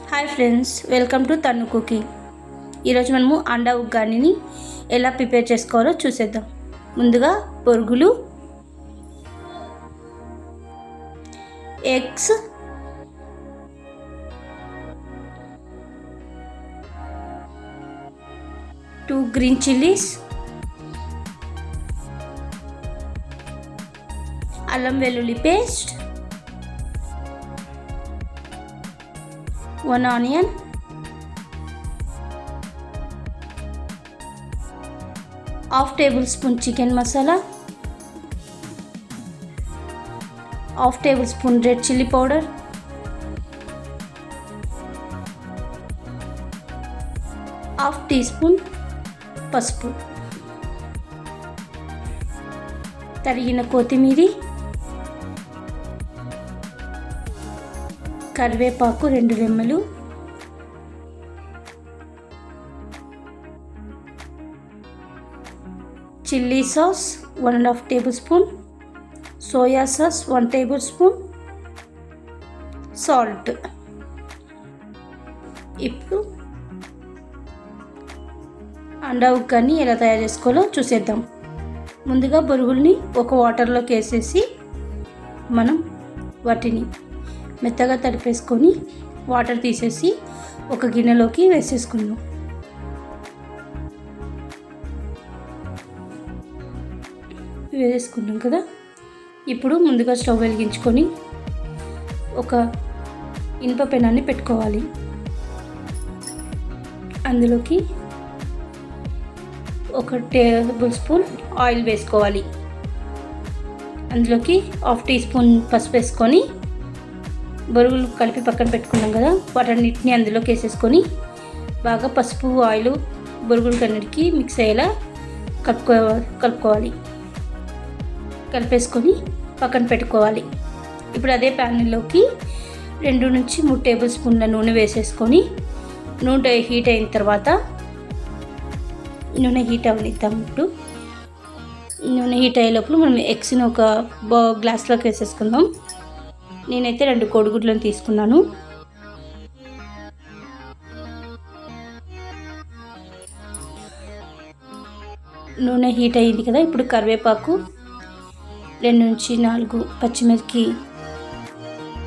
Hi friends, welcome to తన్ను cooking. ఈరోజు మనము అండా ఉగ్గానిని ఎలా ప్రిపేర్ చేసుకోవాలో చూసేద్దాం. ముందుగా బొరుగులు, ఎగ్స్, టూ గ్రీన్ చిల్లీస్, అల్లం వెల్లుల్లి paste, 1 onion, half tablespoon chicken masala, half tablespoon red chili powder, half teaspoon పసుపు, తరిగిన కొత్తిమీర, కరివేపాకు 2 రెమ్మలు, chilli sauce 1.5 table spoon, soya sauce 1 table spoon, salt. ఇప్పుడు అండా ఉగ్గాని ఎలా తయారు చేసుకోవాలో చూసేద్దాం. ముందుగా బొరుగుల్ని ఒక వాటర్లోకి వేసేసి మనం వాటిని మెత్తగా తడిపేసుకొని వాటర్ తీసేసి ఒక గిన్నెలోకి వేసేసుకుందాం. వేసుకున్నాం కదా. ఇప్పుడు ముందుగా స్టవ్ వెలిగించుకొని ఒక ఇనుప పెనాన్ని పెట్టుకోవాలి. అందులోకి 1 టేబుల్ స్పూన్ ఆయిల్ వేసుకోవాలి. అందులోకి 1/2 టీ స్పూన్ పసుపు వేసుకొని బొరుగులు కలిపి పక్కన పెట్టుకున్నాం కదా, వాటన్నిటిని అందులోకి వేసేసుకొని బాగా పసుపు ఆయిల్ బొరుగులకి అన్నిటికీ మిక్స్ అయ్యేలా కలుపుకోవాలి. కలిపేసుకొని పక్కన పెట్టుకోవాలి. ఇప్పుడు అదే ప్యాన్లోకి 2 నుంచి 3 టేబుల్ స్పూన్ల నూనె వేసేసుకొని నూనె హీట్ అయిన తర్వాత నూనె హీట్ అవనిద్దాం. ఇప్పుడు నూనె హీట్ అయ్యే లోపల మనం ఎగ్స్ని ఒక గ్లాస్లోకి వేసేసుకుందాం. నేనైతే 2 కోడిగుడ్లను తీసుకున్నాను. నూనె హీట్ అయ్యింది కదా. ఇప్పుడు కరివేపాకు 2 నుంచి 4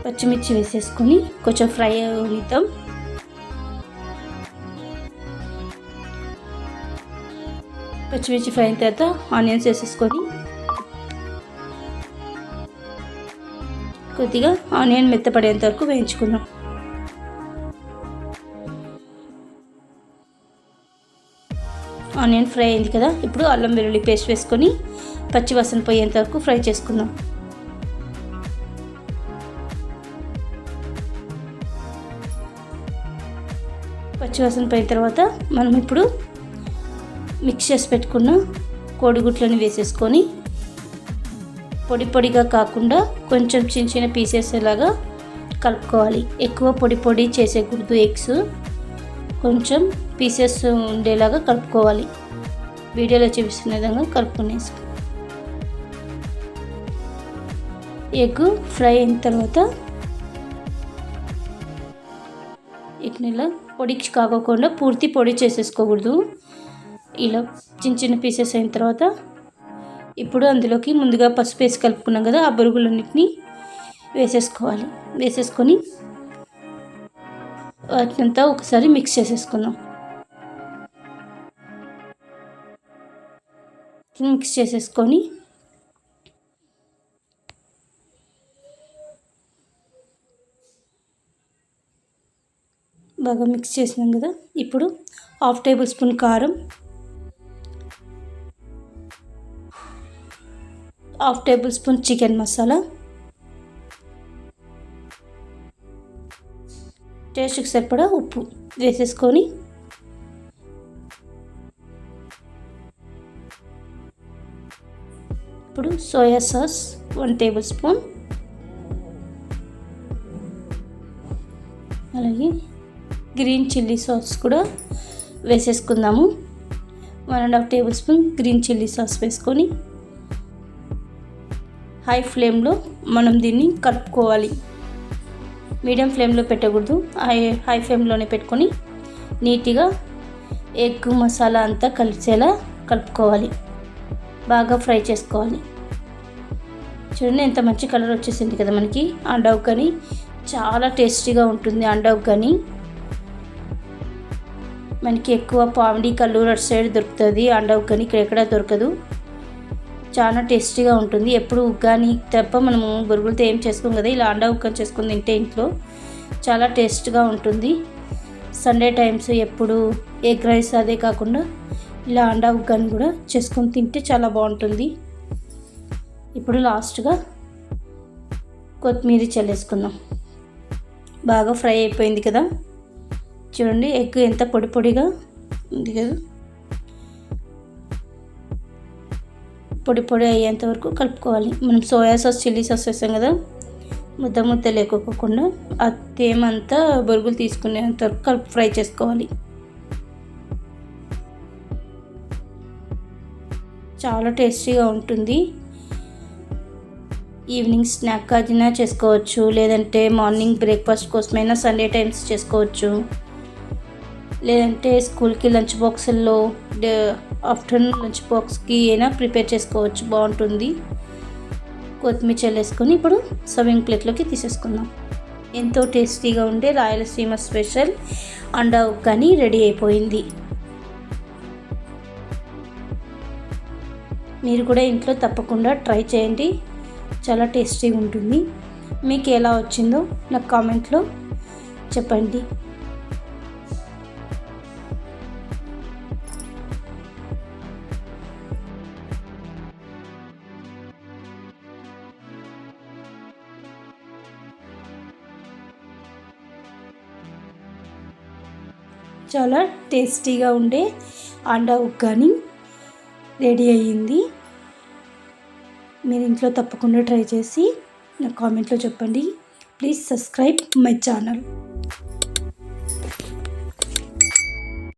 పచ్చిమిర్చి వేసేసుకొని కొంచెం ఫ్రై అవనిద్దాం. పచ్చిమిర్చి ఫ్రై అయిన తర్వాత ఆనియన్స్ వేసేసుకొని కొద్దిగా ఆనియన్ మెత్తపడేంత వరకు వేయించుకుందాం. ఆనియన్ ఫ్రై అయింది కదా. ఇప్పుడు అల్లం వెల్లుల్లి పేస్ట్ వేసుకొని పచ్చివాసన పోయేంత వరకు ఫ్రై చేసుకుందాం. పచ్చివాసన పోయిన తర్వాత మనం ఇప్పుడు మిక్స్ చేసి పెట్టుకున్న కోడిగుడ్లను వేసేసుకొని పొడి పొడిగా కాకుండా కొంచెం చిన్న చిన్న పీసెస్ లాగా కలుపుకోవాలి. ఎక్కువ పొడి చేసేకూడదు. ఎగ్స్ కొంచెం పీసెస్ ఉండేలాగా కలుపుకోవాలి. వీడియోలో చూపిస్తున్న విధంగా కలుపుకునేసుకో. ఎగ్ ఫ్రై అయిన తర్వాత ఇట్లా పొడికి కాకుండా పూర్తి పొడి చేసేసుకోకూడదు. ఇలా చిన్న చిన్న పీసెస్ అయిన తర్వాత ఇప్పుడు అందులోకి ముందుగా పసుపు వేసి కలుపుకున్నాం కదా, ఆ బొరుగులన్నిటిని వేసేసుకోవాలి. వేసేసుకొని వాటినంతా ఒకసారి మిక్స్ చేసేసుకుందాం. మిక్స్ చేసేసుకొని బాగా మిక్స్ చేసినాం కదా. ఇప్పుడు 1/2 టేబుల్ స్పూన్ కారం, 1/2 టేబుల్ స్పూన్ చికెన్ మసాలా, టేస్ట్కి సరిపడా ఉప్పు వేసేసుకొని ఇప్పుడు సోయా సాస్ 1 టేబుల్ స్పూన్, అలాగే గ్రీన్ చిల్లీ సాస్ కూడా వేసేసుకుందాము. 1.5 table spoon green chilli sauce వేసుకొని హై ఫ్లేమ్లో మనం దీన్ని కలుపుకోవాలి. మీడియం ఫ్లేమ్లో పెట్టకూడదు, హై ఫ్లేమ్లోనే పెట్టుకొని నీట్గా ఎగ్ మసాలా అంతా కలిసేలా కలుపుకోవాలి, బాగా ఫ్రై చేసుకోవాలి. చూడండి ఎంత మంచి కలర్ వచ్చేసింది కదా మనకి. అండా ఉగ్గని చాలా టేస్టీగా ఉంటుంది. అండా ఉగ్గని మనకి ఎక్కువ పామిడి కల్లూరు అటు సైడ్ దొరుకుతుంది. అండా ఉగ్గని ఇక్కడ ఎక్కడ దొరకదు. చాలా టేస్టీగా ఉంటుంది. ఎప్పుడు ఉగ్గాని తప్ప మనము బొరుగులతో ఏం చేసుకోం కదా, ఇలా అండా ఉగ్గని చేసుకుని తింటే ఇంట్లో చాలా టేస్ట్గా ఉంటుంది. సండే టైమ్స్ ఎప్పుడు ఎగ్ రైస్ అదే కాకుండా ఇలా అండా ఉగ్గని కూడా చేసుకొని తింటే చాలా బాగుంటుంది. ఇప్పుడు లాస్ట్గా కొత్తిమీర చల్లేసుకుందాం. బాగా ఫ్రై అయిపోయింది కదా, చూడండి ఎగ్ ఎంత పొడి పొడిగా ఉంది కదా. పొడి పొడి అయ్యేంత వరకు కలుపుకోవాలి. మనం సోయా సాస్ చిల్లీ సాస్ వేసాం కదా, ముద్ద ముద్ద లేకోకుండా ఆ తేమంతా బొరుగులు తీసుకునేంత వరకు ఫ్రై చేసుకోవాలి. చాలా టేస్టీగా ఉంటుంది. ఈవినింగ్ స్నాక్ అయినా చేసుకోవచ్చు, లేదంటే మార్నింగ్ బ్రేక్ఫాస్ట్ కోసమైనా సండే టైమ్స్ చేసుకోవచ్చు, లేదంటే స్కూల్కి లంచ్ బాక్సుల్లో ఆఫ్టర్నూన్ లంచ్ బాక్స్కి అయినా ప్రిపేర్ చేసుకోవచ్చు, బాగుంటుంది. కొత్తిమీర చల్లేసుకొని ఇప్పుడు సర్వింగ్ ప్లేట్లోకి తీసేసుకుందాం. ఎంతో టేస్టీగా ఉండే రాయలసీమ స్పెషల్ అండా ఉగ్గని రెడీ అయిపోయింది. మీరు కూడా ఇంట్లో తప్పకుండా ట్రై చేయండి, చాలా టేస్టీగా ఉంటుంది. మీకు ఎలా వచ్చిందో నాకు కామెంట్లో చెప్పండి. చాలా టేస్టీగా ఉండే అండా ఉగ్గని రెడీ అయ్యింది. మీరు ఇంట్లో తప్పకుండా ట్రై చేసి నాకు కామెంట్లో చెప్పండి. Please subscribe my channel.